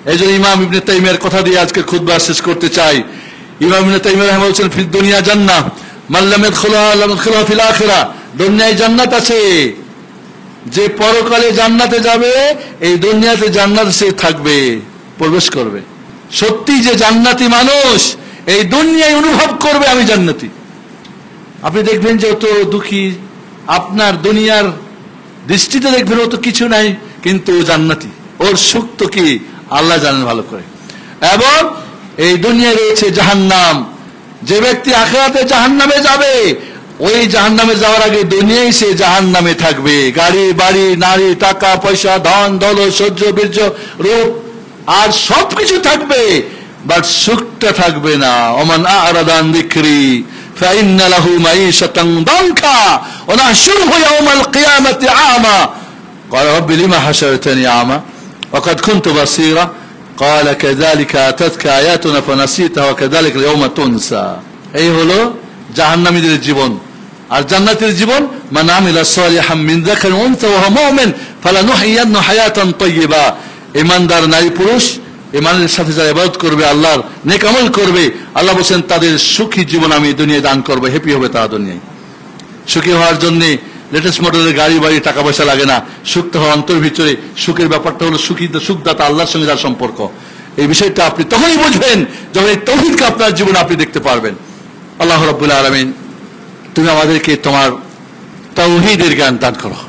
এই জন্য ইমাম ইবনে তাইমিয়ার কথা দিয়ে আজকে খুতবা শেষ করতে চাই। ইমাম ইবনে তাইমিয়া রাহিমাহুল্লাহ বলেছেন, ফিদ দুনিয়া জান্নাহ মান লাম ইয়াদখুলহা লাম ইয়াদখুলহা ফিল আখিরাহ। দুনিয়ায় জান্নাত আছে, যে পরকালে জান্নাতে যাবে এই দুনিয়াতে জান্নাতে সে থাকবে, প্রবেশ করবে। সত্যি যে জান্নাতি মানুষ এই দুনিয়ায় অনুভব করবে আমি জান্নাতি। আপনি দেখবেন যে অত দুঃখী, আপনার দুনিয়ার দৃষ্টিতে দেখবেন অত কিছু নাই, কিন্তু জান্নাতি, ওর সুখ তো কি আল্লাহ জানেন ভালো করে। এবং এই দুনিয়ায় রয়েছে জাহান্নাম। যে ব্যক্তি আখিরাতে জাহান্নামে যাবে, ওই জাহান্নামে যাওয়ার আগে দুনিয়ায় সে জাহান্নামে থাকবে। গাড়ি বাড়ি নারী টাকা পয়সা ধন দৌলত সহ্য বীর্য রূপ আর সবকিছু থাকবে, বাট সুখটা থাকবে না। ওমান আ'রাদা আন যিকরি ফাইন্না লাহু মাঈশাতান দানকা ওয়া নাহশুরুহু ইয়াওমাল কিয়ামাতি আ'মা ক্বালা রাব্বি লিমা হাশারতানি আ'মা ওয়া ক্বাদ কুনতু বাসীরা ক্বালা কাযালিকা আতাতকা আয়াতুনা ফানাসিতাহা ওয়া কাযালিকা আল-ইয়াওমা তুনসা। এই হলো জাহান্নামীদের জীবন। আর জান্নাতের জীবন, মান আমিলা সালিহাম মিন যাকারিন ওয়া উনসা ওয়া হুয়া মুমিন ফালানুহইয়ান্নাহু হায়াতান তাইয়্যিবা। ঈমানদার নারী পুরুষ ঈমানের সাথে যারা ইবাদত করবে, আল্লাহর নেক আমল করবে, আল্লাহ বলেন তাদের সুখী জীবন আমি দুনিয়ায় দান করব। হ্যাপি হবে তারা দুনিয়ায়। সুখী হওয়ার জন্য লেটেস্ট মডেলের গাড়ি বাড়ি টাকা পয়সা লাগে না। সুখ তো অন্তর ভিতরে। সুখের ব্যাপারটা হলো সুখদাতা আল্লাহর সঙ্গে যার সম্পর্ক। এই বিষয়টা আপনি তখনই বুঝবেন যখন এই তাওহীদকে আপনার জীবনে আপনি দেখতে পারবেন। আল্লাহ রাব্বুল আলামিন, তুমি আমাদেরকে তোমার তাওহীদের জ্ঞান দান করো।